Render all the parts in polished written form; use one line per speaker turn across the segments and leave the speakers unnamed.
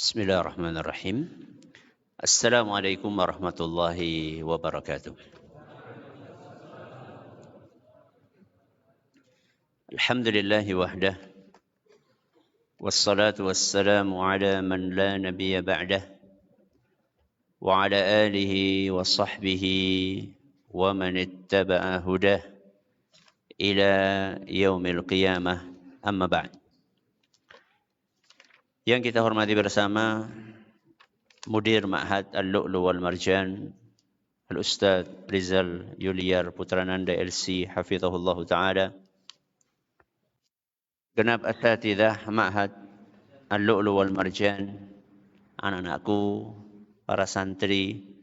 Bismillahirrahmanirrahim. Assalamualaikum warahmatullahi wabarakatuh. Alhamdulillahi wahdah. Wassalatu wassalamu ala man la nabiyya ba'dah. Wa ala alihi wa sahbihi wa man ittaba'a hudah ila yaumil qiyamah. Amma ba'd. Yang kita hormati bersama Mudir Ma'had Al-Lu'lu' wal Marjan Al-Ustaz Rizal Yuliar Putrananda LC hafizahullah ta'ala, genap asatidzah Ma'had Al-Lu'lu' wal Marjan, anak-anakku, para santri,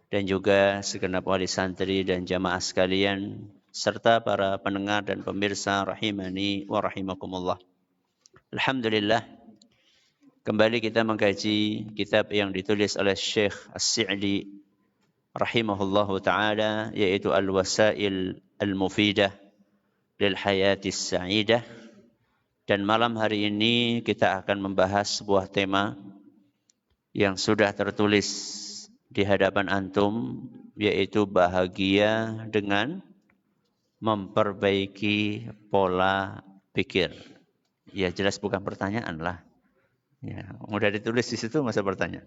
dan juga segenap wali santri dan jamaah sekalian, serta para pendengar dan pemirsa rahimani wa rahimakumullah. Alhamdulillah, kembali kita mengkaji kitab yang ditulis oleh Syekh As-Sa'di rahimahullahu ta'ala, yaitu Al-Wasail Al-Mufidah lil Hayatis Sa'idah. Dan malam hari ini kita akan membahas sebuah tema yang sudah tertulis di hadapan antum, yaitu bahagia dengan memperbaiki pola pikir. Ya jelas bukan pertanyaan lah. Ya, udah ditulis di situ masa bertanya.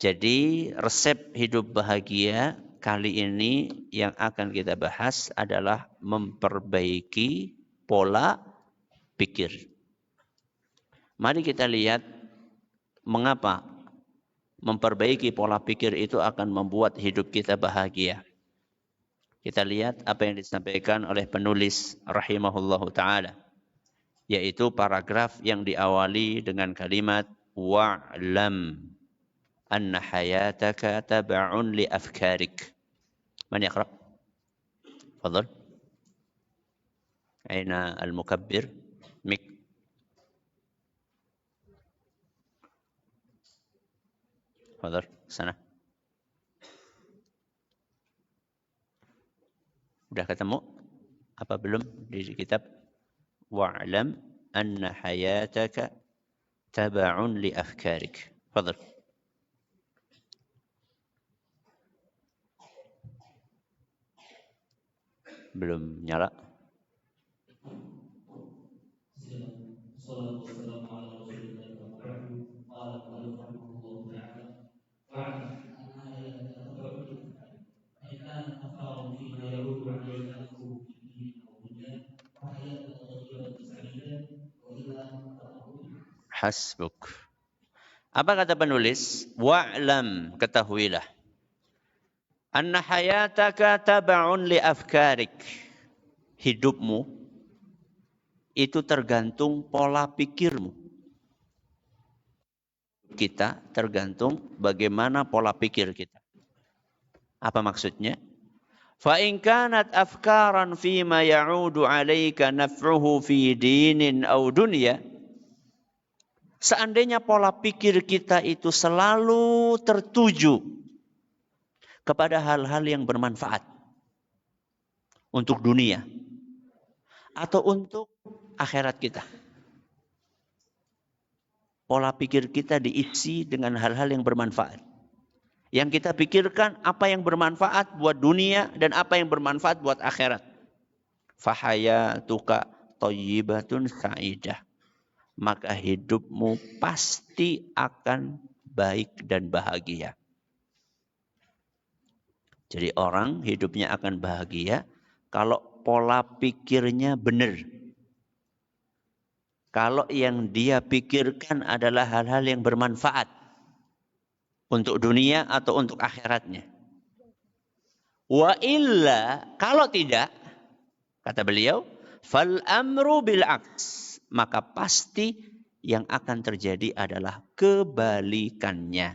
Jadi resep hidup bahagia kali ini yang akan kita bahas adalah memperbaiki pola pikir. Mari kita lihat mengapa memperbaiki pola pikir itu akan membuat hidup kita bahagia. Kita lihat apa yang disampaikan oleh penulis rahimahullahu ta'ala, yaitu paragraf yang diawali dengan kalimat wa'lam anna hayataka tab'un li afkarik. Man yaqra? Fadhal. Aina al-mukabbir? Mik. Fadhal, sana. Udah ketemu? Apa belum di kitab? Wa'lam anna hayataka tab'un li afkarik. Fadhal. Belum nyala. Hasbuk. Apa kata penulis? Wa'lam, ketahuilah. Anna hayataka tab'un li afkarik. Hidupmu itu tergantung pola pikirmu. Kita tergantung bagaimana pola pikir kita. Apa maksudnya? Fa in kanat afkaran fima ya'udu 'alaika naf'uhu fi dinin aw dunya. Seandainya pola pikir kita itu selalu tertuju kepada hal-hal yang bermanfaat untuk dunia atau untuk akhirat kita. Pola pikir kita diisi dengan hal-hal yang bermanfaat. Yang kita pikirkan apa yang bermanfaat buat dunia dan apa yang bermanfaat buat akhirat. Fahayatuka thayyibatun sa'idah. Maka hidupmu pasti akan baik dan bahagia. Jadi orang hidupnya akan bahagia kalau pola pikirnya benar. Kalau yang dia pikirkan adalah hal-hal yang bermanfaat untuk dunia atau untuk akhiratnya. Wa illa, kalau tidak, kata beliau, fal amru bil aks. Maka pasti yang akan terjadi adalah kebalikannya.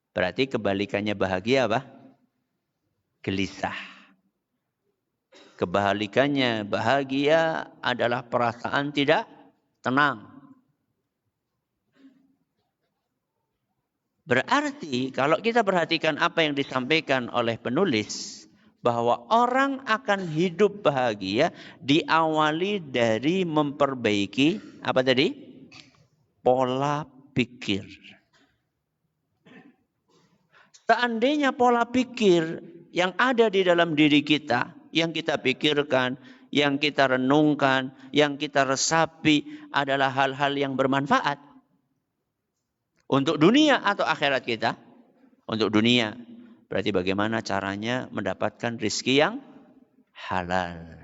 Berarti kebalikannya bahagia apa? Gelisah. Kebalikannya bahagia adalah perasaan tidak tenang. Berarti kalau kita perhatikan apa yang disampaikan oleh penulis, bahwa orang akan hidup bahagia diawali dari memperbaiki apa tadi? pola pikir. Seandainya pola pikir yang ada di dalam diri kita, yang kita pikirkan, yang kita renungkan, yang kita resapi adalah hal-hal yang bermanfaat untuk dunia atau akhirat kita. Untuk dunia, berarti bagaimana caranya mendapatkan rizki yang halal.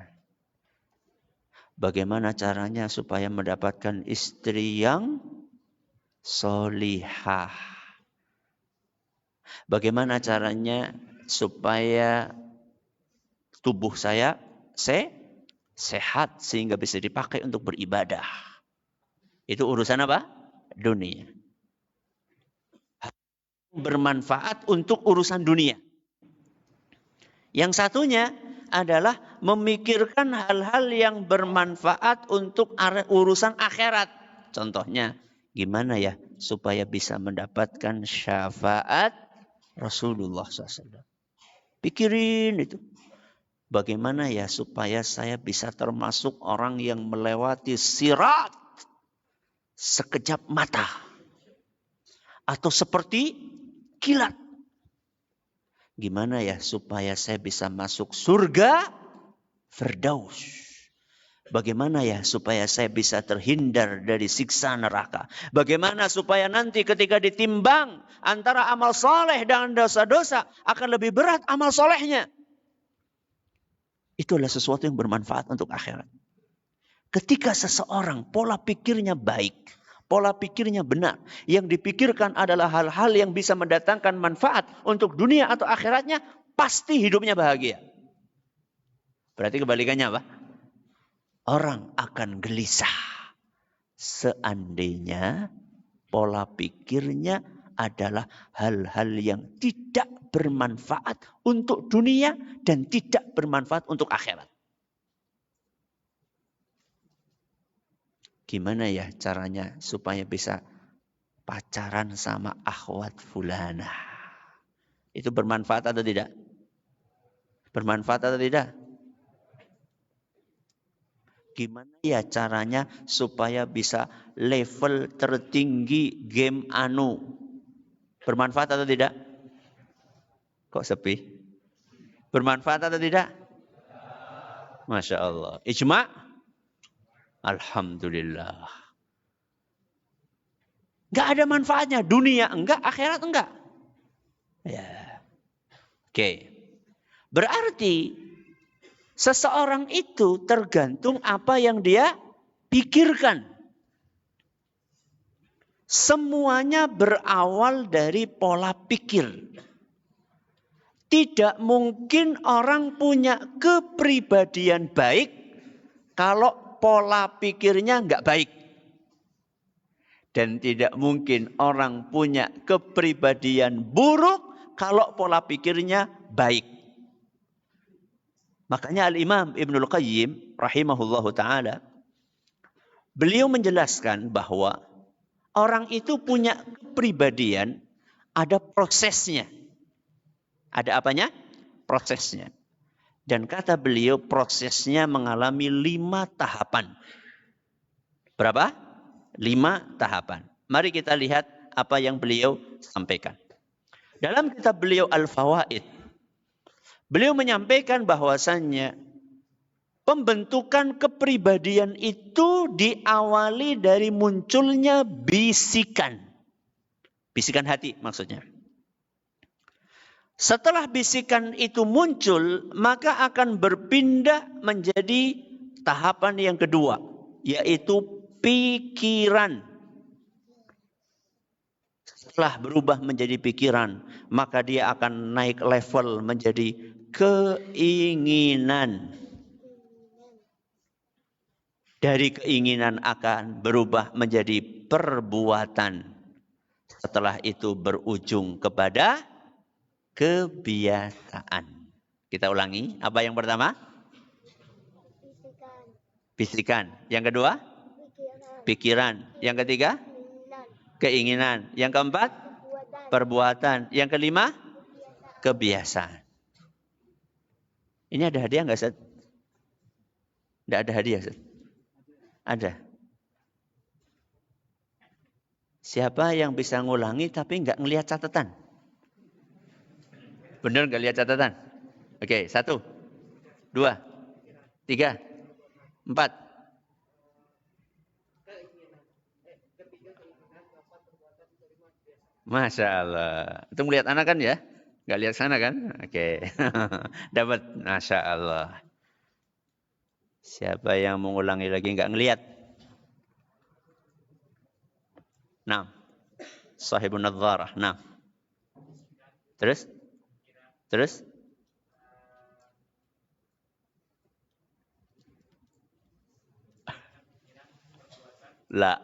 Bagaimana caranya supaya mendapatkan istri yang solihah. Bagaimana caranya supaya tubuh saya sehat sehingga bisa dipakai untuk beribadah. Itu urusan apa? Dunia. Bermanfaat untuk urusan dunia. Yang satunya adalah memikirkan hal-hal yang bermanfaat untuk urusan akhirat. Contohnya, gimana ya supaya bisa mendapatkan syafaat Rasulullah SAW. Pikirin itu. Bagaimana ya supaya saya bisa termasuk orang yang melewati sirat sekejap mata. Atau seperti kilat. Gimana ya supaya saya bisa masuk surga Firdaus. Bagaimana ya supaya saya bisa terhindar dari siksa neraka. Bagaimana supaya nanti ketika ditimbang antara amal soleh dan dosa-dosa akan lebih berat amal solehnya. Itulah sesuatu yang bermanfaat untuk akhirat. Ketika seseorang pola pikirnya baik, pola pikirnya benar, yang dipikirkan adalah hal-hal yang bisa mendatangkan manfaat untuk dunia atau akhiratnya, pasti hidupnya bahagia. Berarti kebalikannya apa? Orang akan gelisah seandainya pola pikirnya adalah hal-hal yang tidak bermanfaat untuk dunia dan tidak bermanfaat untuk akhirat. Gimana ya caranya supaya bisa pacaran sama akhwat fulana? Itu bermanfaat atau tidak? Bermanfaat atau tidak? Gimana ya caranya supaya bisa level tertinggi game anu? Bermanfaat atau tidak? Kok sepi? Bermanfaat atau tidak? Masya Allah. Ijma? Alhamdulillah. Gak ada manfaatnya. Dunia enggak, akhirat enggak. Ya. Oke. Berarti seseorang itu tergantung apa yang dia pikirkan. Semuanya berawal dari pola pikir. Tidak mungkin orang punya kepribadian baik kalau pola pikirnya enggak baik. Dan tidak mungkin orang punya kepribadian buruk kalau pola pikirnya baik. Makanya Al-Imam Ibnul Qayyim rahimahullahu ta'ala, beliau menjelaskan bahwa orang itu punya kepribadian, ada prosesnya. Ada apanya? Prosesnya. Dan kata beliau prosesnya mengalami 5 tahapan. Berapa? 5 tahapan. Mari kita lihat apa yang beliau sampaikan. Dalam kitab beliau Al-Fawaid, beliau menyampaikan bahwasannya pembentukan kepribadian itu diawali dari munculnya bisikan. Bisikan hati maksudnya. Setelah bisikan itu muncul, maka akan berpindah menjadi tahapan yang kedua, yaitu pikiran. Setelah berubah menjadi pikiran, maka dia akan naik level menjadi keinginan. Dari keinginan akan berubah menjadi perbuatan. Setelah itu berujung kepada kebiasaan. Kita ulangi. Apa yang pertama? Bisikan. Yang kedua? Pikiran. Yang ketiga? Keinginan. Yang keempat? Perbuatan. Yang kelima? Kebiasaan. Ini ada hadiah nggak, Ustaz? Tidak ada hadiah, Ustaz? Ada. Siapa yang bisa ngulangi tapi nggak ngelihat catatan? Bener nggak lihat catatan? Oke, 1, 2, 3, 4. Masya Allah. Itu melihat anak kan ya? Nggak lihat sana kan? Oke. Dapat. Masya Allah. Siapa yang mengulangi lagi nggak ngelihat? Nah. Sahibun nadharah. Nah. Terus? Terus? La.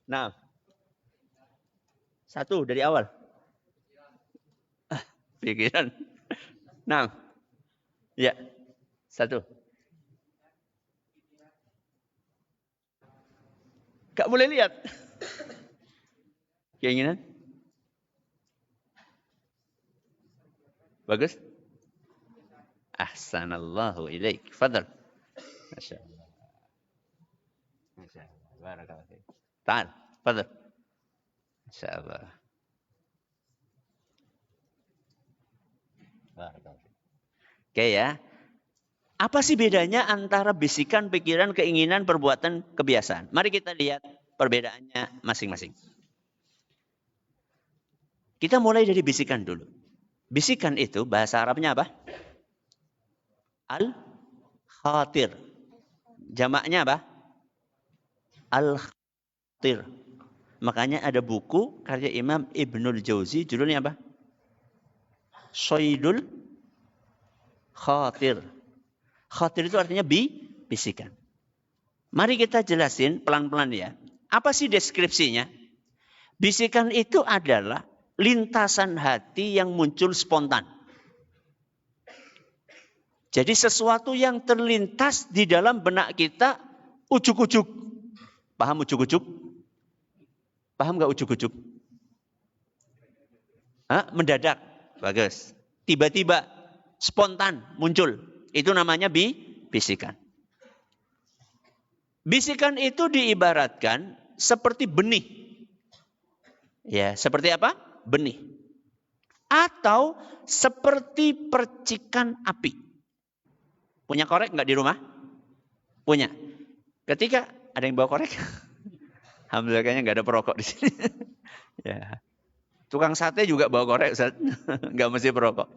Nah. 1 dari awal. Pikiran. Nah. Ya. 1. Gak boleh lihat. Keinginan? Bagus? Ahsanallahu ilaik. Fadal. Masya Allah. Masya Allah. Barakallahu fiik. Ta'al. Fadal. Masya Allah. Barakallahu fiik. Oke ya. Apa sih bedanya antara bisikan, pikiran, keinginan, perbuatan, kebiasaan? Mari kita lihat perbedaannya masing-masing. Kita mulai dari bisikan dulu. Bisikan itu bahasa Arabnya apa? Al-khatir. Jamaknya apa? Al-khatir. Makanya ada buku karya Imam Ibnul Jauzi, judulnya apa? Saydul khatir. Khatir itu artinya bisikan. Mari kita jelasin pelan-pelan ya. Apa sih deskripsinya? Bisikan itu adalah lintasan hati yang muncul spontan. Jadi sesuatu yang terlintas di dalam benak kita ujuk-ujuk. Paham ujuk-ujuk? Paham gak ujuk-ujuk? Mendadak. Bagus. Tiba-tiba spontan muncul. Itu namanya bisikan. Bisikan itu diibaratkan seperti benih. Ya, seperti apa? Benih. Atau seperti percikan api. Punya korek nggak di rumah? Punya. Ketika ada yang bawa korek, alhamdulillah kayaknya nggak ada perokok di sini. Ya. Tukang sate juga bawa korek, Ustaz. Nggak mesti perokok.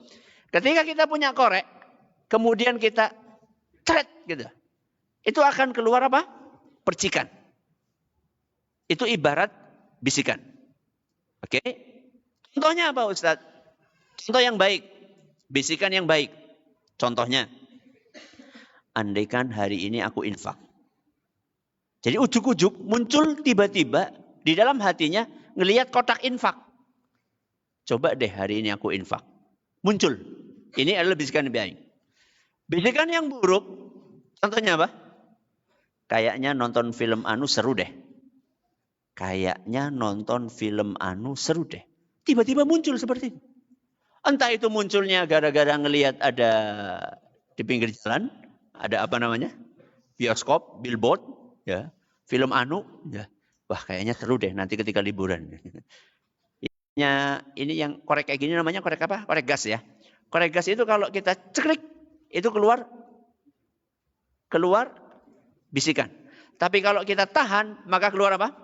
Ketika kita punya korek, kemudian kita tret gitu, itu akan keluar apa? Percikan. Itu ibarat bisikan. Oke? Contohnya apa, Ustaz? Contoh yang baik. Bisikan yang baik. Contohnya, andaikan hari ini aku infak. Jadi ujuk-ujuk muncul tiba-tiba di dalam hatinya ngelihat kotak infak. Coba deh hari ini aku infak. Muncul. Ini adalah bisikan yang baik. Bisikan yang buruk, contohnya apa? Kayaknya nonton film anu seru deh. Kayaknya nonton film anu seru deh. Tiba-tiba muncul seperti itu. Entah itu munculnya gara-gara ngelihat ada di pinggir jalan, ada apa namanya? Bioskop, billboard, ya. Film anu, ya. Wah, kayaknya seru deh nanti ketika liburan. Ini yang korek kayak gini namanya korek apa? Korek gas ya. Korek gas itu kalau kita ceklik, itu keluar bisikan. Tapi kalau kita tahan, maka keluar apa?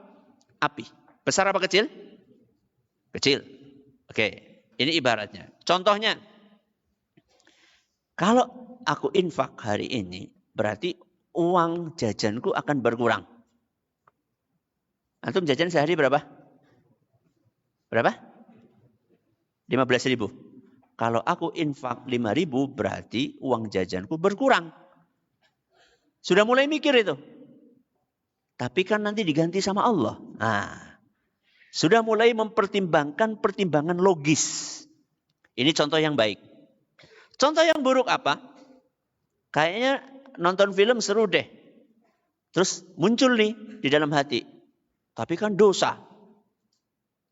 Api. Besar apa kecil? Kecil. Oke, ini ibaratnya. Contohnya, kalau aku infak hari ini, berarti uang jajanku akan berkurang. Antum jajan sehari berapa? Berapa? 15.000. Kalau aku infak 5.000, berarti uang jajanku berkurang. Sudah mulai mikir itu. Tapi kan nanti diganti sama Allah. Nah, sudah mulai mempertimbangkan pertimbangan logis. Ini contoh yang baik. Contoh yang buruk apa? Kayaknya nonton film seru deh. Terus muncul nih di dalam hati. Tapi kan dosa.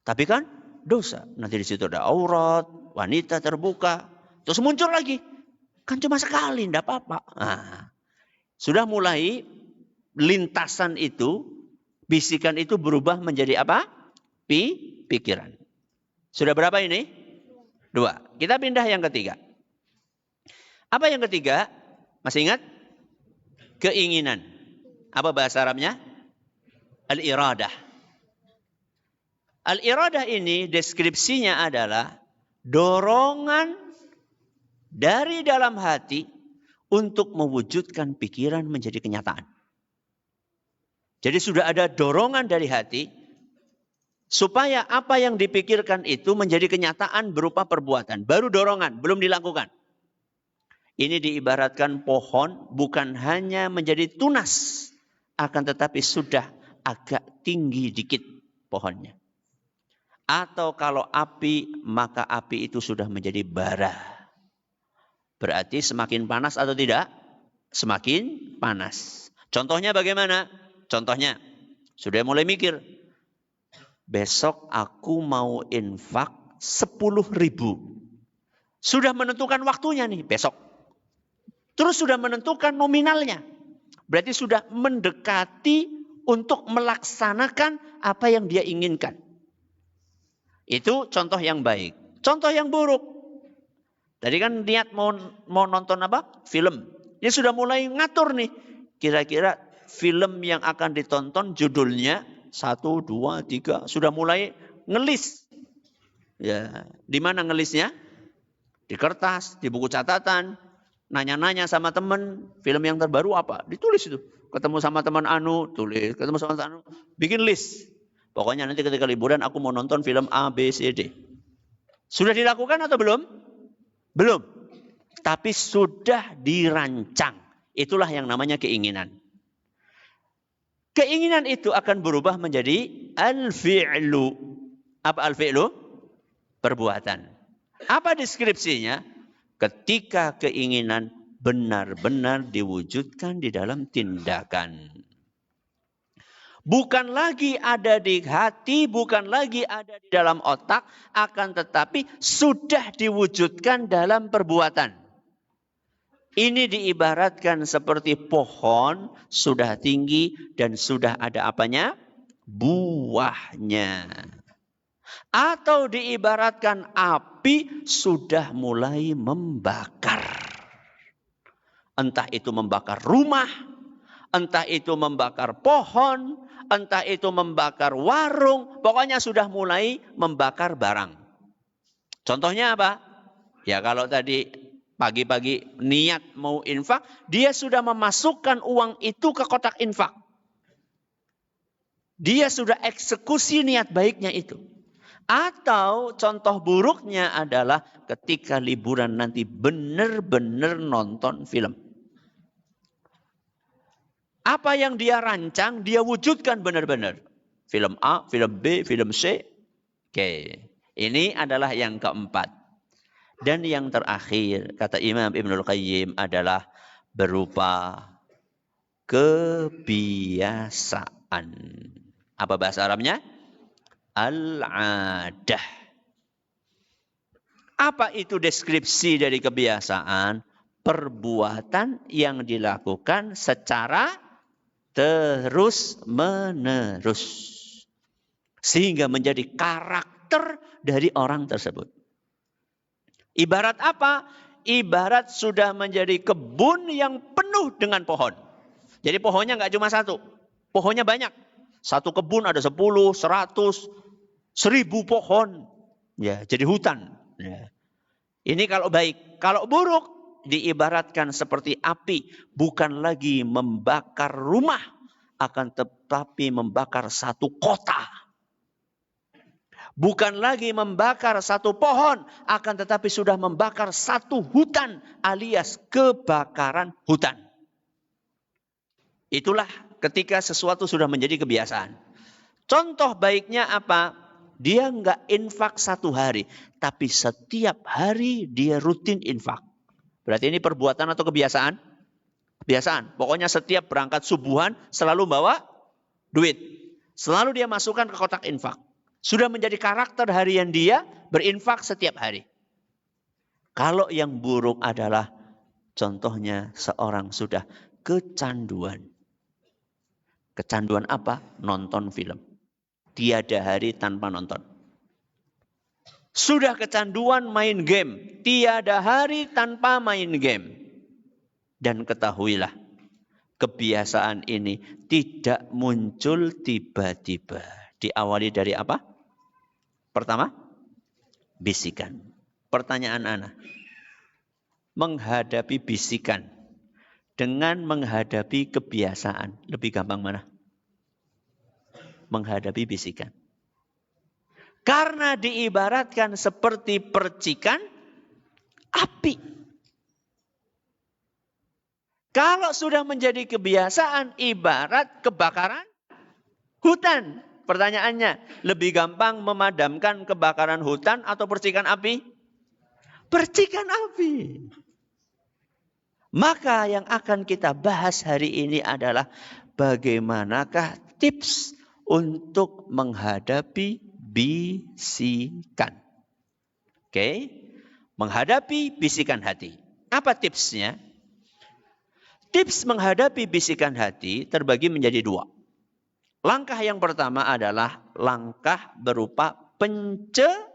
Nanti di situ ada aurat, wanita terbuka. Terus muncul lagi. Kan cuma sekali, enggak apa-apa. Nah, sudah mulai lintasan itu, bisikan itu berubah menjadi apa? pikiran. Sudah berapa ini? 2. Kita pindah yang ketiga. Apa yang ketiga? Masih ingat? Keinginan. Apa bahasa Arabnya? Al-iradah. Al-iradah ini deskripsinya adalah dorongan dari dalam hati untuk mewujudkan pikiran menjadi kenyataan. Jadi sudah ada dorongan dari hati supaya apa yang dipikirkan itu menjadi kenyataan berupa perbuatan. Baru dorongan, belum dilakukan. Ini diibaratkan pohon bukan hanya menjadi tunas, akan tetapi sudah agak tinggi dikit pohonnya. Atau kalau api, maka api itu sudah menjadi bara. Berarti semakin panas atau tidak? Semakin panas. Contohnya bagaimana? Contohnya, sudah mulai mikir. Besok aku mau infak 10.000. Sudah menentukan waktunya nih, besok. Terus sudah menentukan nominalnya. Berarti sudah mendekati untuk melaksanakan apa yang dia inginkan. Itu contoh yang baik. Contoh yang buruk. Tadi kan niat mau nonton apa? Film. Dia sudah mulai ngatur nih. Kira-kira film yang akan ditonton judulnya 1, 2, 3. Sudah mulai ngelis. Ya, di mana ngelisnya? Di kertas, di buku catatan. Nanya-nanya sama teman, film yang terbaru apa? Ditulis itu. Ketemu sama teman Anu, tulis. Ketemu sama Anu, bikin list. Pokoknya nanti ketika liburan aku mau nonton film A, B, C, D. Sudah dilakukan atau belum? Belum. Tapi sudah dirancang. Itulah yang namanya keinginan. Keinginan itu akan berubah menjadi al-fi'lu. Apa al-fi'lu? Perbuatan. Apa deskripsinya? Ketika keinginan benar-benar diwujudkan di dalam tindakan. Bukan lagi ada di hati, bukan lagi ada di dalam otak, akan tetapi sudah diwujudkan dalam perbuatan. Ini diibaratkan seperti pohon, sudah tinggi dan sudah ada apanya? Buahnya. Atau diibaratkan api sudah mulai membakar. Entah itu membakar rumah, entah itu membakar pohon, entah itu membakar warung, pokoknya sudah mulai membakar barang. Contohnya apa? Ya kalau tadi pagi-pagi niat mau infak, dia sudah memasukkan uang itu ke kotak infak. Dia sudah eksekusi niat baiknya itu. Atau contoh buruknya adalah ketika liburan nanti benar-benar nonton film. Apa yang dia rancang, dia wujudkan benar-benar. Film A, film B, film C. Oke. Ini adalah yang keempat. Dan yang terakhir, kata Imam Ibnul Qayyim adalah berupa kebiasaan. Apa bahasa Arabnya? Al-adah. Apa itu deskripsi dari kebiasaan? Perbuatan yang dilakukan secara terus-menerus. Sehingga menjadi karakter dari orang tersebut. Ibarat apa? Ibarat sudah menjadi kebun yang penuh dengan pohon. Jadi pohonnya nggak cuma satu. Pohonnya banyak. Satu kebun ada 10, 100, 1000 pohon. Ya, jadi hutan. Ya. Ini kalau baik. Kalau buruk, diibaratkan seperti api. Bukan lagi membakar rumah. Akan tetapi membakar satu kota. Bukan lagi membakar satu pohon. Akan tetapi sudah membakar satu hutan. Alias kebakaran hutan. Itulah ketika sesuatu sudah menjadi kebiasaan. Contoh baiknya apa? Dia nggak infak satu hari. Tapi setiap hari dia rutin infak. Berarti ini perbuatan atau kebiasaan? Kebiasaan. Pokoknya setiap berangkat subuhan selalu bawa duit. Selalu dia masukkan ke kotak infak. Sudah menjadi karakter harian dia berinfak setiap hari. Kalau yang buruk adalah contohnya seorang sudah kecanduan. Kecanduan apa? Nonton film. tiada hari tanpa nonton. Sudah kecanduan main game, tiada hari tanpa main game. Dan ketahuilah, kebiasaan ini tidak muncul tiba-tiba. Diawali dari apa? Pertama, bisikan. Pertanyaan Ana, menghadapi bisikan dengan menghadapi kebiasaan, lebih gampang mana? Menghadapi bisikan. Karena diibaratkan seperti percikan api. Kalau sudah menjadi kebiasaan, ibarat kebakaran hutan. Pertanyaannya, lebih gampang memadamkan kebakaran hutan atau percikan api? Percikan api. Maka yang akan kita bahas hari ini adalah bagaimanakah tips untuk menghadapi bisikan. Oke, menghadapi bisikan hati. Apa tipsnya? Tips menghadapi bisikan hati terbagi menjadi dua. Langkah yang pertama adalah langkah berupa pencegahan.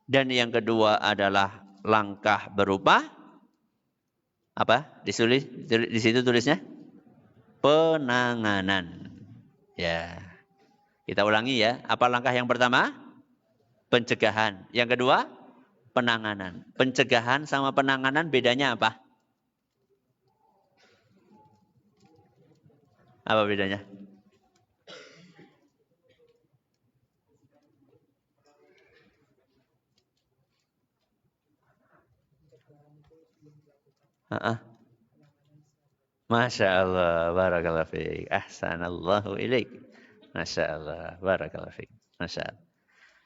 Dan yang kedua adalah langkah berupa apa? Di situ tulisnya penanganan. Ya. Kita ulangi ya. Apa langkah yang pertama? Pencegahan. Yang kedua, penanganan. Pencegahan sama penanganan bedanya apa? Apa bedanya? Masya Allah, barakallahu fiik. Ahsanallahu ilaik. Masya Allah, barakallahu fiik. Masya Allah.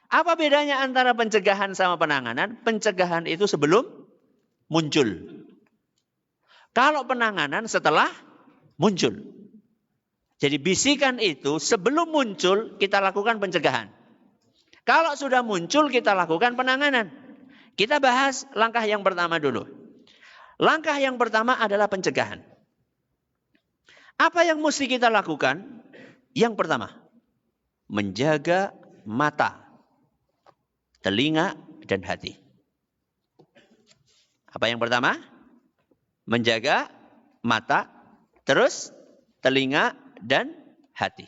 Apa bedanya antara pencegahan sama penanganan? Pencegahan itu sebelum muncul. Kalau penanganan setelah muncul. Jadi bisikan itu sebelum muncul kita lakukan pencegahan. Kalau sudah muncul kita lakukan penanganan. Kita bahas langkah yang pertama dulu. Langkah yang pertama adalah pencegahan. Apa yang mesti kita lakukan? Yang pertama, menjaga mata, telinga, dan hati. Apa yang pertama? Menjaga mata, terus telinga, dan hati.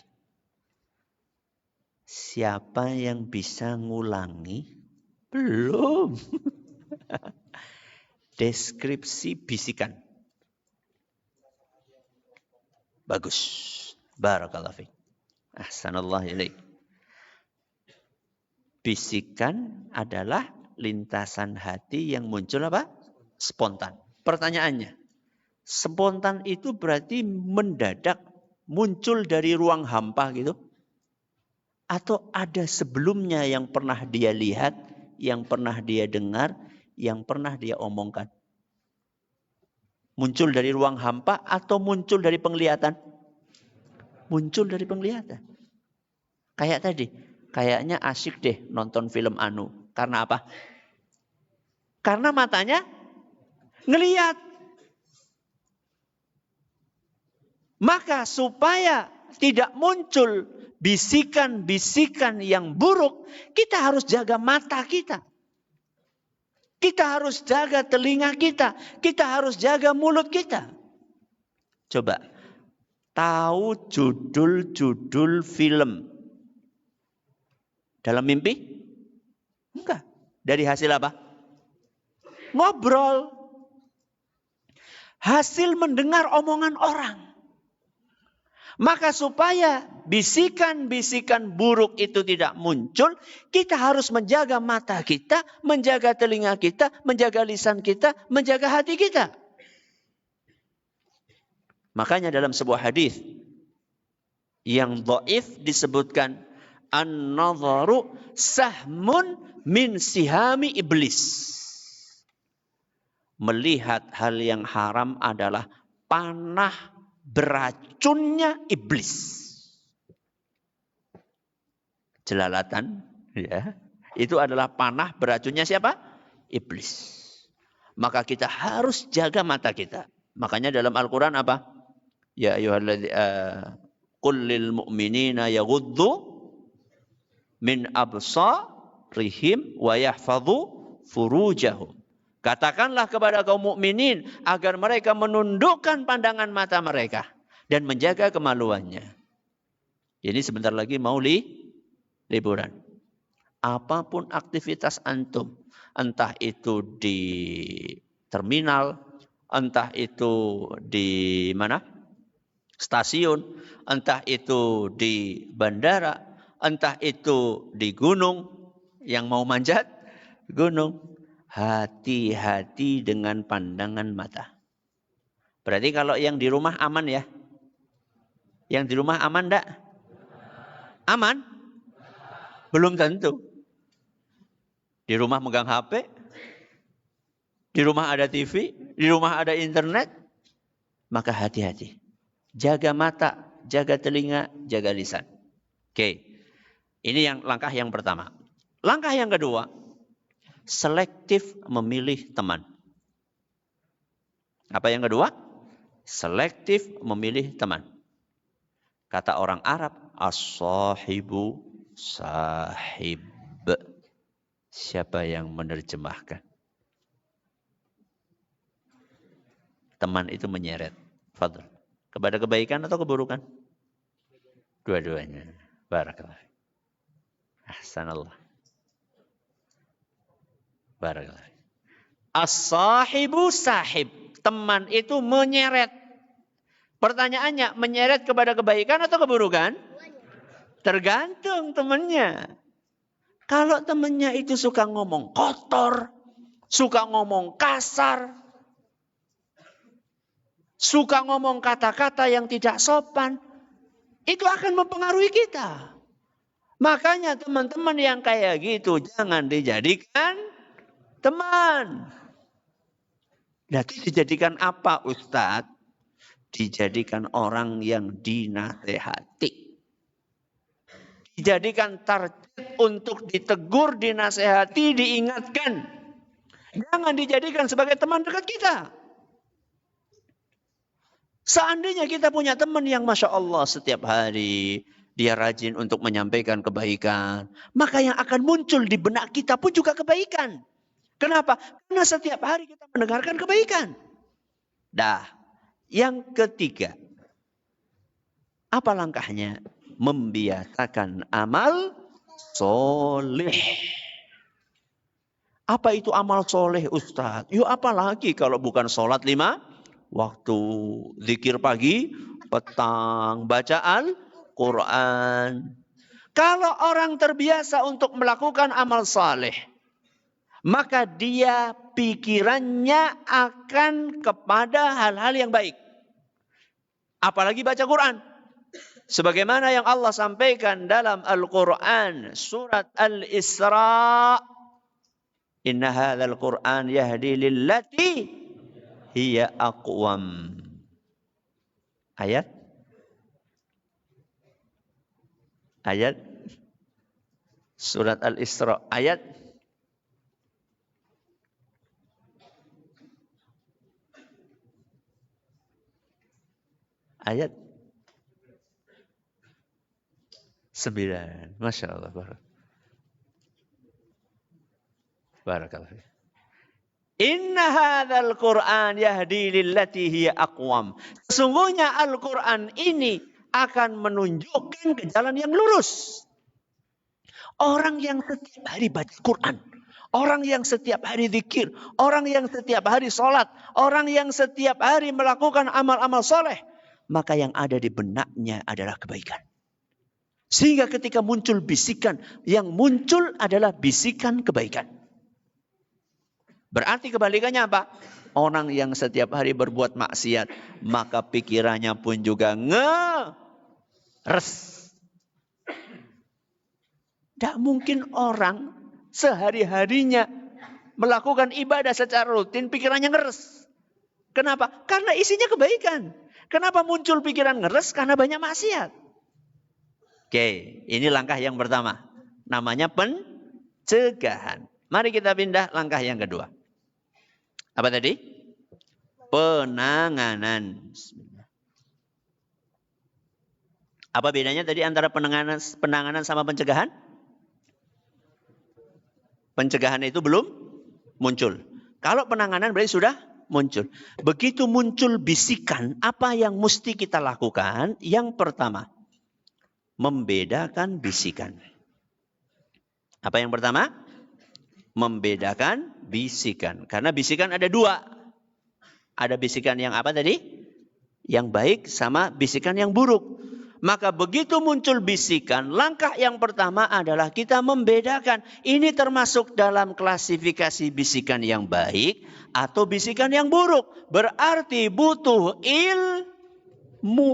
Siapa yang bisa ngulangi? Belum. Deskripsi bisikan. Bagus. Barakallahu fiik. Ahsanallahu ilaik. Bisikan adalah lintasan hati yang muncul apa? Spontan. Pertanyaannya, spontan itu berarti mendadak muncul dari ruang hampa gitu? Atau ada sebelumnya yang pernah dia lihat, yang pernah dia dengar, yang pernah dia omongkan? Muncul dari ruang hampa atau muncul dari penglihatan? Muncul dari penglihatan. Kayak tadi, kayaknya asyik deh nonton film anu. Karena apa? Karena matanya ngelihat. Maka supaya tidak muncul bisikan-bisikan yang buruk, kita harus jaga mata kita. Kita harus jaga telinga kita. Kita harus jaga mulut kita. Coba. Tahu judul-judul film dalam mimpi? Enggak. Dari hasil apa? Ngobrol. Hasil mendengar omongan orang. Maka supaya bisikan-bisikan buruk itu tidak muncul, kita harus menjaga mata kita, menjaga telinga kita, menjaga lisan kita, menjaga hati kita. Makanya dalam sebuah hadis yang dhaif disebutkan an-nadharu sahmun min sihami iblis. Melihat hal yang haram adalah panah beracunnya iblis. Jelalatan, ya, itu adalah panah beracunnya siapa? Iblis. Maka kita harus jaga mata kita. Makanya dalam Al-Quran apa? Ya ayyuhalladzina Qul lil mu'minina yaghuddu min absarihim wa yahfadhu furujahum. Katakanlah kepada kaum mukminin agar mereka menundukkan pandangan mata mereka dan menjaga kemaluannya. Ini sebentar lagi mau liburan. Apapun aktivitas antum, entah itu di terminal, entah itu di mana? Stasiun, entah itu di bandara, entah itu di gunung, yang mau manjat gunung, hati-hati dengan pandangan mata. Berarti kalau yang di rumah aman ya? Yang di rumah aman enggak? Aman? Belum tentu. Di rumah megang HP, di rumah ada TV, di rumah ada internet, maka hati-hati. Jaga mata, jaga telinga, jaga lisan. Oke. Ini yang langkah yang pertama. Langkah yang kedua, selektif memilih teman. Apa yang kedua? Selektif memilih teman. Kata orang Arab, as-sahibu sahib. Siapa yang menerjemahkan? Teman itu menyeret. Fadl. Kepada kebaikan atau keburukan? Dua-duanya. Barakallah. Ahsanallah. Barakallah. As-sahibu sahib. Teman itu menyeret. Pertanyaannya, menyeret kepada kebaikan atau keburukan? Tergantung temannya. Kalau temannya itu suka ngomong kotor, suka ngomong kasar, suka ngomong kata-kata yang tidak sopan, itu akan mempengaruhi kita. Makanya teman-teman yang kayak gitu jangan dijadikan teman. Jadi dijadikan apa Ustadz? Dijadikan orang yang dinasehati. Dijadikan target untuk ditegur, dinasehati, diingatkan. Jangan dijadikan sebagai teman dekat kita. Seandainya kita punya teman yang Masya Allah setiap hari dia rajin untuk menyampaikan kebaikan, maka yang akan muncul di benak kita pun juga kebaikan. Kenapa? Karena setiap hari kita mendengarkan kebaikan. Dah, yang ketiga, apa langkahnya? Membiasakan amal soleh. Apa itu amal soleh Ustadz? Yuk apalagi kalau bukan sholat 5 waktu, zikir pagi, petang, baca Al-Quran. Kalau orang terbiasa untuk melakukan amal saleh, maka dia pikirannya akan kepada hal-hal yang baik. Apalagi baca Quran. Sebagaimana yang Allah sampaikan dalam Al-Quran. Surat Al-Isra. Inna hadzal Quran yahdi lillati hiya aqwam. Ayat. Surat Al-Isra. Ayat. Ayat 9. Masya Allah. Barakallah. Inna hadzal Qur'an yahdi lillati hiya aqwam. Sesungguhnya Al-Qur'an ini akan menunjukkan ke jalan yang lurus. Orang yang setiap hari baca Quran, orang yang setiap hari zikir, orang yang setiap hari sholat, orang yang setiap hari melakukan amal-amal soleh, maka yang ada di benaknya adalah kebaikan. Sehingga ketika muncul bisikan, yang muncul adalah bisikan kebaikan. Berarti kebalikannya apa? Orang yang setiap hari berbuat maksiat, maka pikirannya pun juga ngeres. Tidak mungkin orang sehari-harinya melakukan ibadah secara rutin, pikirannya ngeres. Kenapa? Karena isinya kebaikan. Kenapa muncul pikiran ngeres? Karena banyak maksiat. Oke, ini langkah yang pertama. Namanya pencegahan. Mari kita pindah langkah yang kedua. Apa tadi? Penanganan. Apa bedanya tadi antara penanganan sama pencegahan? Pencegahan itu belum muncul. Kalau penanganan berarti sudah muncul. Begitu muncul bisikan, apa yang mesti kita lakukan? Yang pertama, membedakan bisikan. Apa yang pertama? Membedakan bisikan. Karena bisikan ada dua. Ada bisikan yang apa tadi? Yang baik sama bisikan yang buruk. Maka begitu muncul bisikan, langkah yang pertama adalah kita membedakan. Ini termasuk dalam klasifikasi bisikan yang baik atau bisikan yang buruk. Berarti butuh ilmu.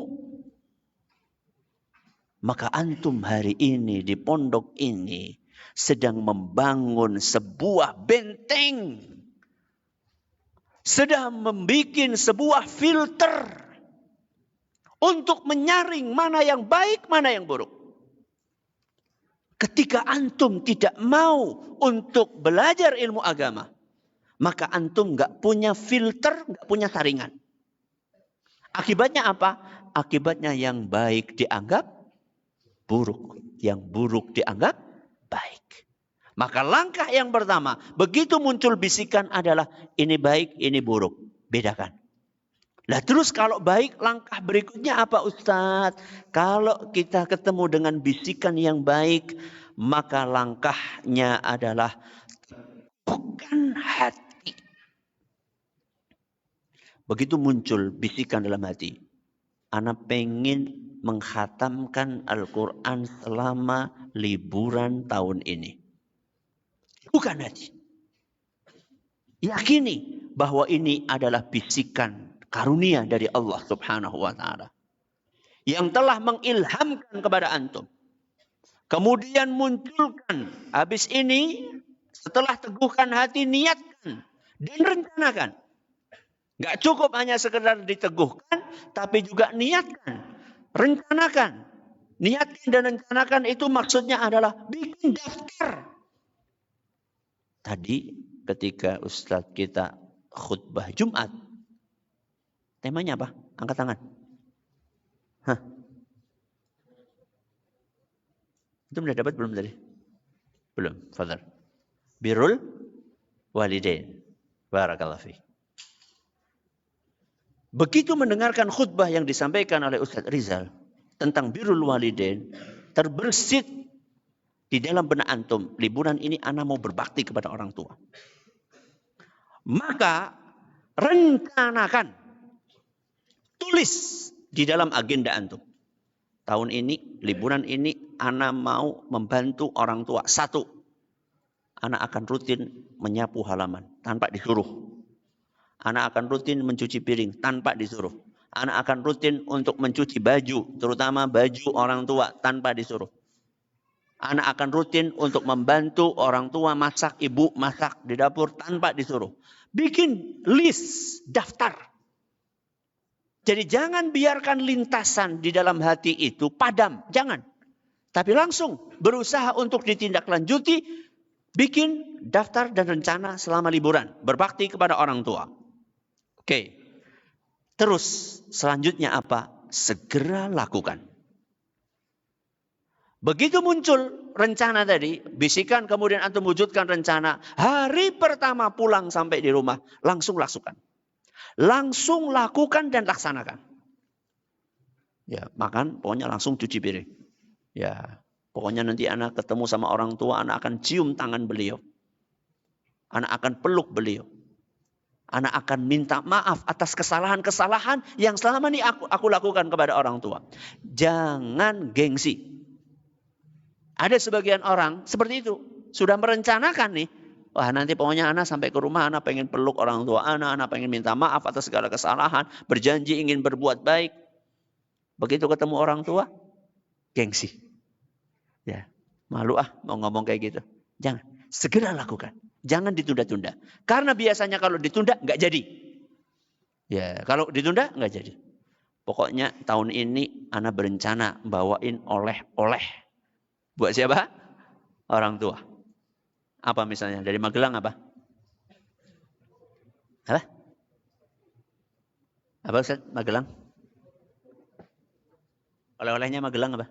Maka antum hari ini di pondok ini sedang membangun sebuah benteng. Sedang membuat sebuah filter. Untuk menyaring mana yang baik, mana yang buruk. Ketika antum tidak mau untuk belajar ilmu agama, maka antum nggak punya filter, nggak punya saringan. Akibatnya apa? Akibatnya yang baik dianggap buruk, yang buruk dianggap baik. Maka langkah yang pertama, begitu muncul bisikan adalah ini baik, ini buruk. Bedakan. Nah terus kalau baik, langkah berikutnya apa Ustadz? Kalau kita ketemu dengan bisikan yang baik, maka langkahnya adalah teguhkan hati. Begitu muncul bisikan dalam hati, ana pengen menghatamkan Al-Quran selama liburan tahun ini. Bukan hati. Yakini bahwa ini adalah bisikan karunia dari Allah Subhanahu wa taala yang telah mengilhamkan kepada antum. Kemudian munculkan habis ini setelah teguhkan hati niatkan dan rencanakan. Enggak cukup hanya sekedar diteguhkan tapi juga niatkan, rencanakan. Niatkan dan rencanakan itu maksudnya adalah bikin daftar. Tadi ketika Ustadz kita khutbah Jumat, temanya apa? Angkat tangan. Hah? Itu sudah dapat belum tadi? Belum. Fadhal. Birrul walidain. Barakallahu fiik. Begitu mendengarkan khutbah yang disampaikan oleh Ustadz Rizal tentang birrul walidain, terbersit di dalam benak antum, liburan ini ana mau berbakti kepada orang tua. Maka rencanakan, tulis di dalam agenda antum. Tahun ini, liburan ini, ana mau membantu orang tua. 1, ana akan rutin menyapu halaman tanpa disuruh. Ana akan rutin mencuci piring tanpa disuruh. Ana akan rutin untuk mencuci baju, terutama baju orang tua tanpa disuruh. Ana akan rutin untuk membantu orang tua masak, ibu masak di dapur tanpa disuruh. Bikin list, daftar. Jadi jangan biarkan lintasan di dalam hati itu padam. Jangan. Tapi langsung berusaha untuk ditindaklanjuti. Bikin daftar dan rencana selama liburan. Berbakti kepada orang tua. Oke. Terus selanjutnya apa? Segera lakukan. Begitu muncul rencana tadi, bisikan kemudian antum wujudkan rencana. Hari pertama pulang sampai di rumah, langsung lakukan. Langsung lakukan dan laksanakan. Ya, makan, pokoknya langsung cuci piring. Ya, pokoknya nanti anak ketemu sama orang tua, anak akan cium tangan beliau. Anak akan peluk beliau. Anak akan minta maaf atas kesalahan-kesalahan yang selama ini aku lakukan kepada orang tua. Jangan gengsi. Ada sebagian orang seperti itu. Sudah merencanakan nih. Wah nanti pokoknya anak sampai ke rumah. Anak pengen peluk orang tua anak. Anak pengen minta maaf atas segala kesalahan. Berjanji ingin berbuat baik. Begitu ketemu orang tua. Gengsi. Ya, malu mau ngomong kayak gitu. Jangan. Segera lakukan. Jangan ditunda-tunda. Karena biasanya kalau ditunda nggak jadi. Ya, kalau ditunda nggak jadi. Pokoknya tahun ini anak berencana bawain oleh-oleh. Buat siapa? Orang tua. Apa misalnya? Dari Magelang apa? Apa? Apa Ustaz? Magelang? Oleh-olehnya Magelang apa?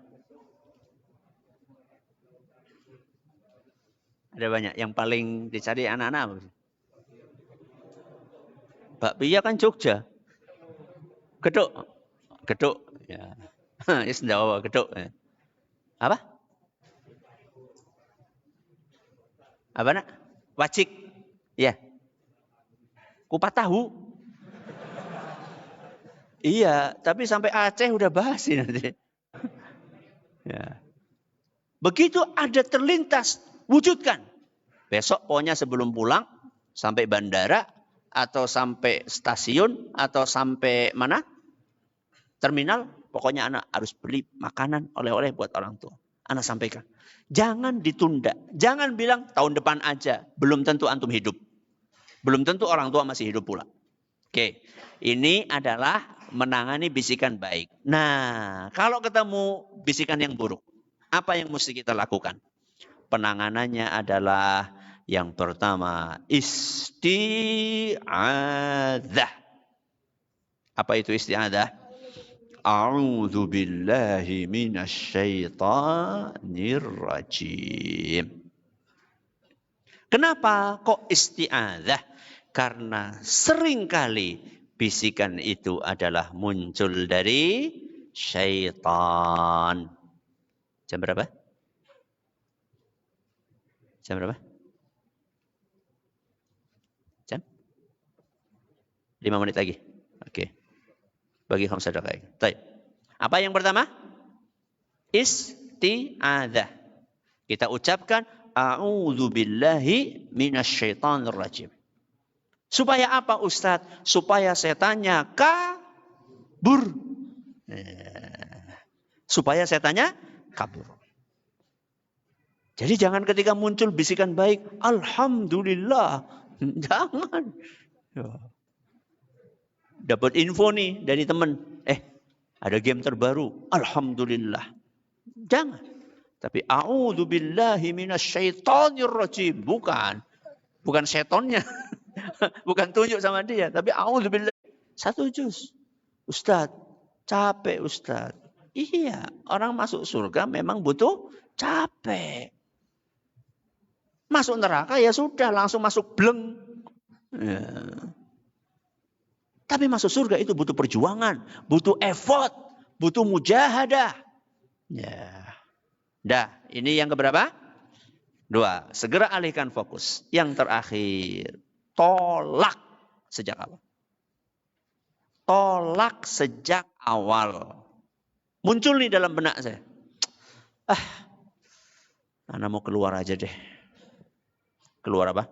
Ada banyak. Yang paling dicari anak-anak apa? Bakpia kan Jogja. Geduk. Geduk. Ya. Is Jawa geduk. Apa? Apa nak? Wajik. Ya. Kupat tahu. Iya, tapi sampai Aceh udah bahas ini nanti. Ya. Begitu ada terlintas, wujudkan. Besok pokoknya sebelum pulang, sampai bandara, atau sampai stasiun, atau sampai mana? Terminal, pokoknya anak harus beli makanan, oleh-oleh buat orang tua. Anak sampaikan. Jangan ditunda. Jangan bilang tahun depan aja. Belum tentu antum hidup. Belum tentu orang tua masih hidup pula. Oke, ini adalah menangani bisikan baik. Nah, kalau ketemu bisikan yang buruk, apa yang mesti kita lakukan? Penanganannya adalah yang pertama, isti'adzah. Apa itu isti'adzah? A'udzu billahi minasyaitonir rajim. Kenapa kok isti'adzah? Karena seringkali bisikan itu adalah muncul dari syaitan. Jam berapa? Jam berapa? Jam? 5 menit lagi. Oke. Bagi khamsah daqaiq. Baik. Apa yang pertama? Isti'adzah. Kita ucapkan a'udzu billahi minasyaitonir rajim. Supaya apa Ustadz? Supaya setannya kabur. Supaya setannya kabur. Jadi jangan ketika muncul bisikan baik, alhamdulillah. Jangan. Dapat info nih dari teman. Ada game terbaru. Alhamdulillah. Jangan. Tapi a'udzu billahi minasyaitonir rajim. Bukan. Bukan setonnya. Bukan tunjuk sama dia, tapi a'udzubillah. 1 juz. Ustadz, capek Ustadz. Iya, orang masuk surga memang butuh capek. Masuk neraka ya sudah, langsung masuk bleng. Ya. Tapi masuk surga itu butuh perjuangan, butuh effort, butuh mujahadah. Ya. Dah, ini yang keberapa? 2. Segera alihkan fokus. Yang terakhir. Tolak sejak awal. Tolak sejak awal. Muncul nih dalam benak saya. Anak mau keluar aja deh. Keluar apa?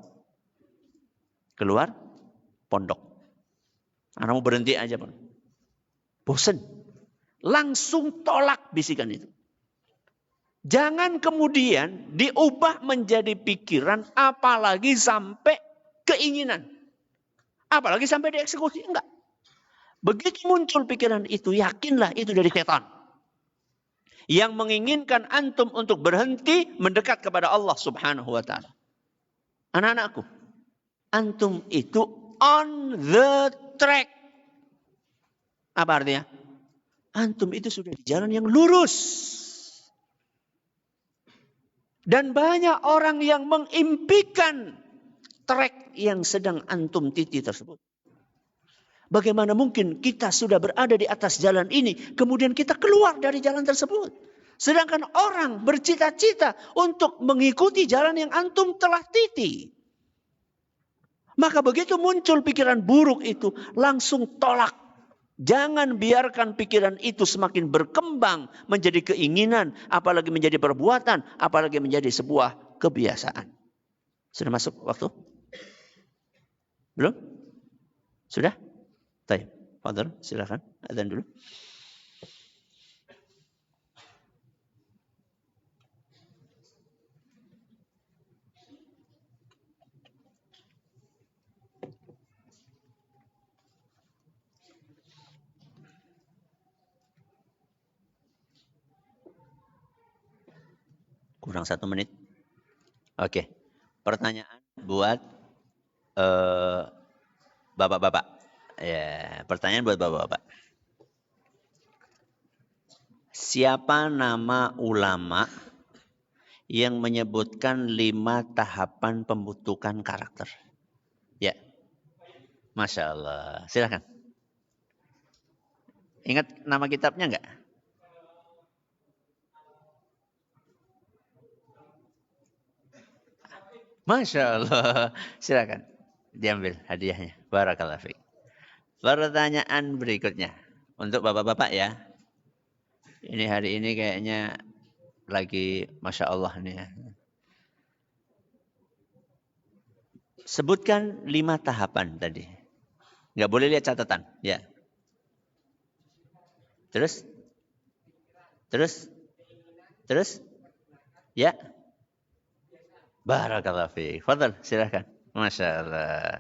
Keluar pondok. Anak mau berhenti aja. Bosen. Langsung tolak bisikan itu. Jangan kemudian diubah menjadi pikiran apalagi sampai keinginan. Apalagi sampai dieksekusi. Enggak. Begitu muncul pikiran itu, yakinlah itu dari setan. Yang menginginkan antum untuk berhenti mendekat kepada Allah subhanahu wa ta'ala. Anak-anakku, antum itu on the track. Apa artinya? Antum itu sudah di jalan yang lurus. Dan banyak orang yang mengimpikan trek yang sedang antum titi tersebut. Bagaimana mungkin kita sudah berada di atas jalan ini, kemudian kita keluar dari jalan tersebut. Sedangkan orang bercita-cita untuk mengikuti jalan yang antum telah titi. Maka begitu muncul pikiran buruk itu, langsung tolak. Jangan biarkan pikiran itu semakin berkembang menjadi keinginan, apalagi menjadi perbuatan, apalagi menjadi sebuah kebiasaan. Sudah masuk waktu? Belum? Sudah? Baik, Fadhil, silakan adzan dulu. Kurang 1 menit. Oke. Pertanyaan buat bapak-bapak. Ya, pertanyaan buat bapak-bapak. Siapa nama ulama yang menyebutkan 5 tahapan pembentukan karakter? Ya, Masya Allah. Silakan. Ingat nama kitabnya enggak? Masya Allah. Silakan. Diambil hadiahnya. Barakallahu fiik. Pertanyaan berikutnya. Untuk bapak-bapak ya. Ini hari ini kayaknya lagi Masya Allah nih ya. Sebutkan 5 tahapan tadi. Nggak boleh lihat catatan. Ya. Terus? Terus? Ya. Barakallahu fiik. Fadal, silakan. Masya Allah.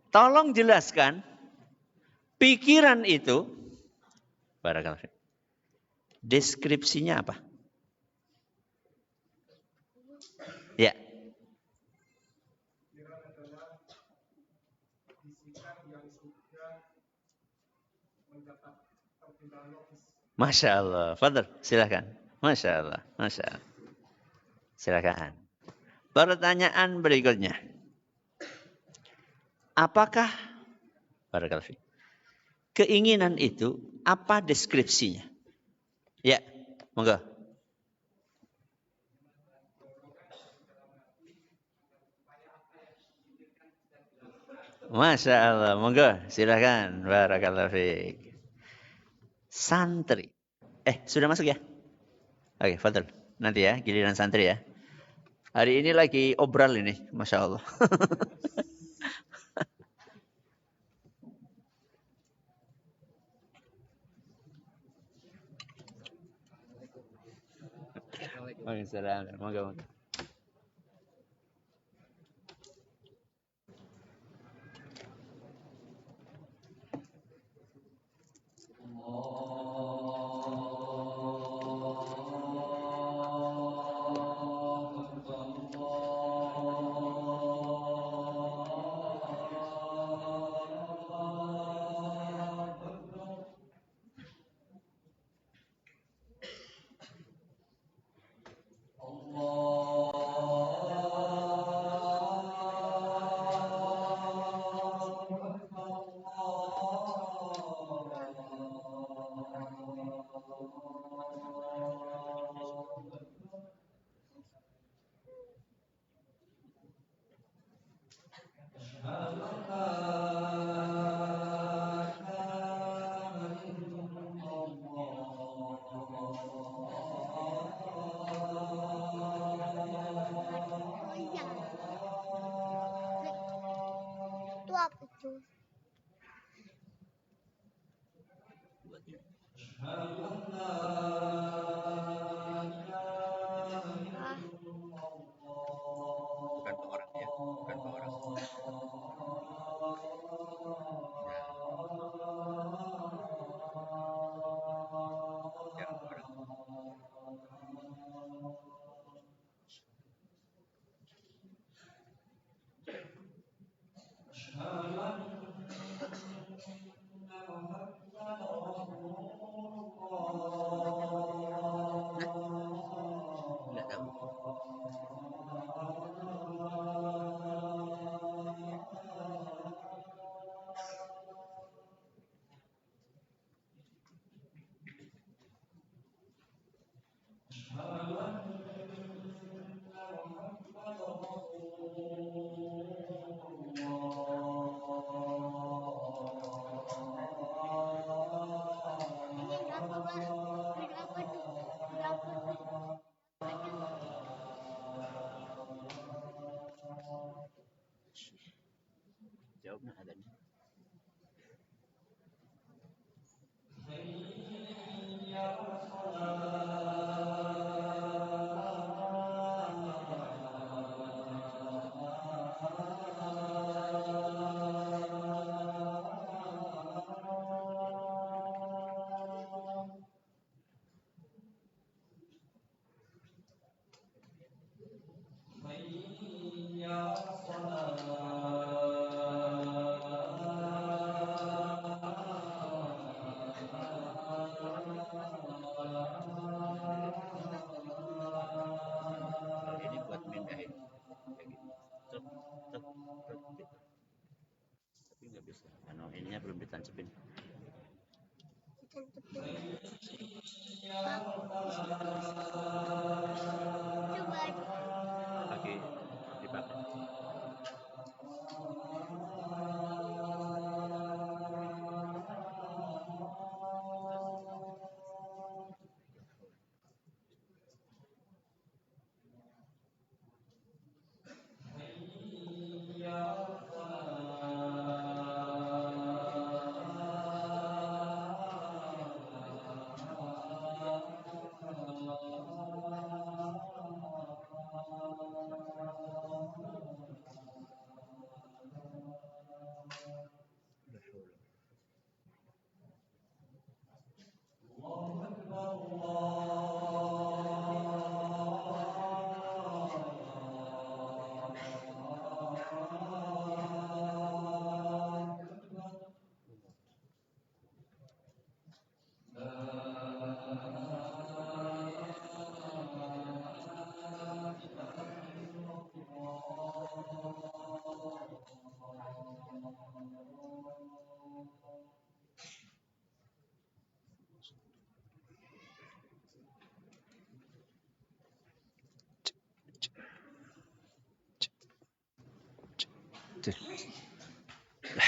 Tolong jelaskan pikiran itu. Barakallahu fiik. Deskripsinya apa? Ya. Masya Allah. Fadal, silakan. Masya Allah. Masya Allah. Silakan. Pertanyaan berikutnya. Apakah barakallahu fiik, keinginan itu apa deskripsinya? Ya, monggo. Masya Allah, monggo, silakan. Barakallahu fiik. Santri. Sudah masuk ya? Oke, Fadl. Nanti ya, giliran santri ya. Hari ini lagi obral ini, Masya Allah. Waalaikumsalam. Monggo. Jawabnya ada nih. Tapi nggak bisa, karena ininya belum ditancapin. Pakai dipakai.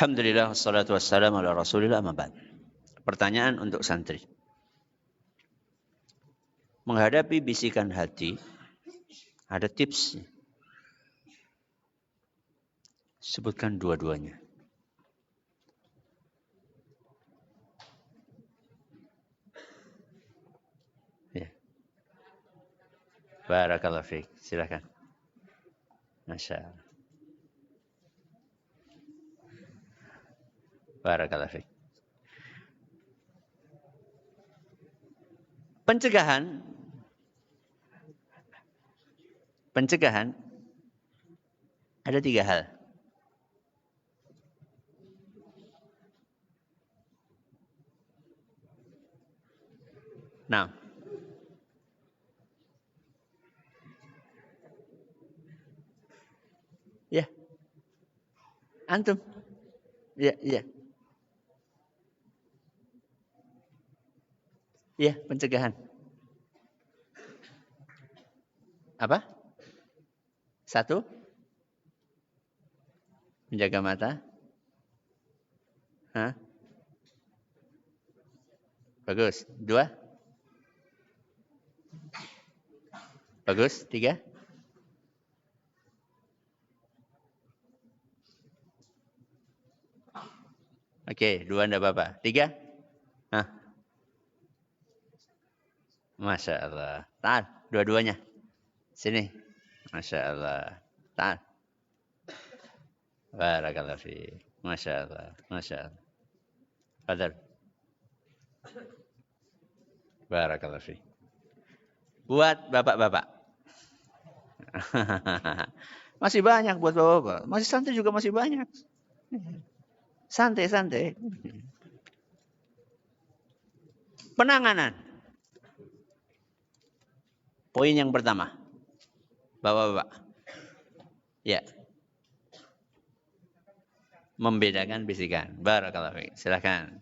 Alhamdulillah, wassalatu wassalamu ala rasulillah, amma ba'd. Pertanyaan untuk santri. Menghadapi bisikan hati, ada tips. Sebutkan dua-duanya. Ya. Barakallahu fiik. Silakan. Masya Allah. Barakallahu fiik. Pencegahan ada 3 hal. Nah, ya, antum, ya, pencegahan. Apa? 1, menjaga mata. Hah? Bagus. 2, bagus. 3, oke. 2 enggak apa-apa. 3, hah? Masya Allah. Tahan, dua-duanya. Sini. Masya Allah. Tahan. Barakallahu fiik. Masya Allah. Masya Allah. Fadal. Barakallahu fiik. Buat bapak-bapak. Masih banyak buat bapak-bapak. Masih santri juga masih banyak. Santai-santai. Penanganan. Poin yang pertama. Bapak-bapak. Ya. Membedakan bisikan. Barakallahu fiik. Silakan.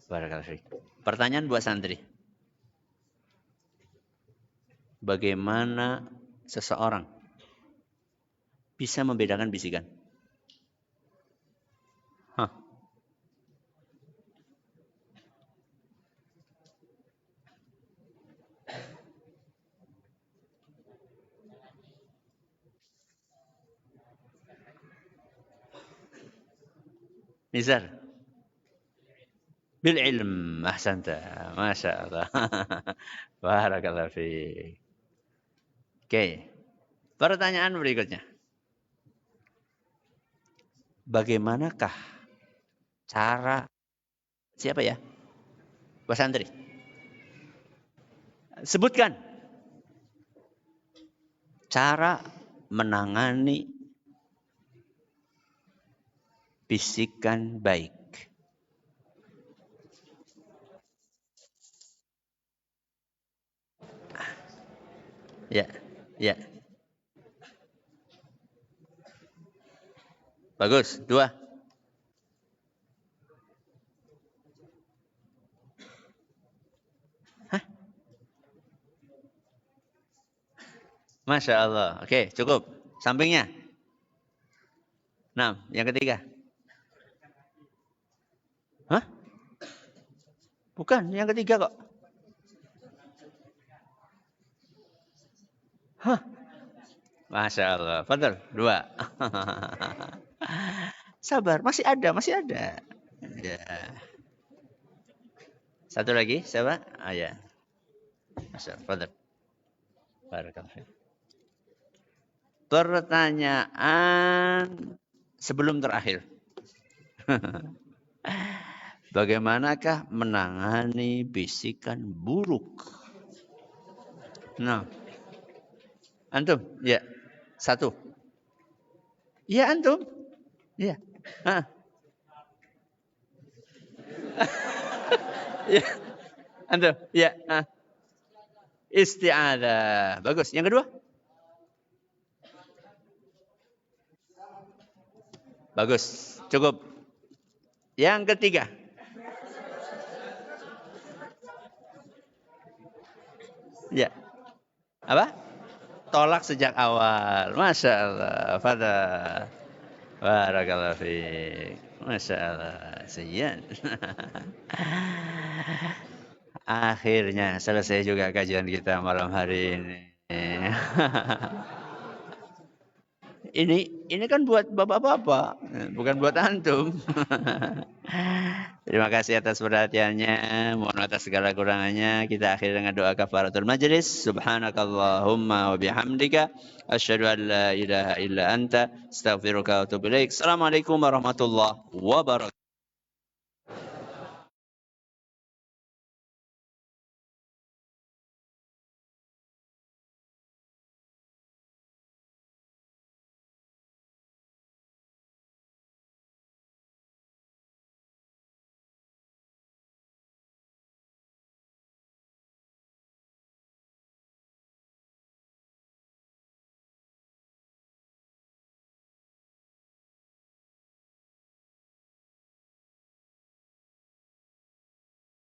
Barakallahu fiik. Pertanyaan buat santri. Bagaimana seseorang bisa membedakan bisikan? Nizar. Bil ilm. Ahsanta. Masya Allah. Barakallahu fiik. Oke. Pertanyaan berikutnya. Bagaimanakah cara, siapa ya? Pak santri. Sebutkan cara menangani bisikan baik. Ya. Ya. Bagus. 2. Hah? Masya Allah. Oke, cukup. Sampingnya. 6. Yang ketiga. Hah? Bukan, yang ketiga kok. Hah? Masya Allah. Fadal. 2. Sabar, masih ada. Ya. Satu lagi, siapa? Ah ya. Masya Allah. Fadal. Barakallahu. Pertanyaan sebelum terakhir. Bagaimanakah menangani bisikan buruk? Nah. Antum? Ya. 1. Ya, antum? Ya. Ya. Antum? Ya. Isti'adzah. Bagus. Yang kedua? Bagus. Cukup. Yang ketiga? Ya. Apa? Tolak sejak awal. Masya Allah. Fadal. Barakallahu fiik. Masya Allah. Sayyan. Akhirnya selesai juga kajian kita malam hari ini. Ini kan buat bapak-bapak, bukan buat antum. Terima kasih atas perhatiannya. Mohon atas segala kurangannya. Kita akhiri dengan doa kafaratul majlis. Subhanakallahumma wa bihamdika asyhadu an la ilaha illa anta astaghfiruka wa atubu ilaik. Assalamualaikum warahmatullahi wabarakatuh.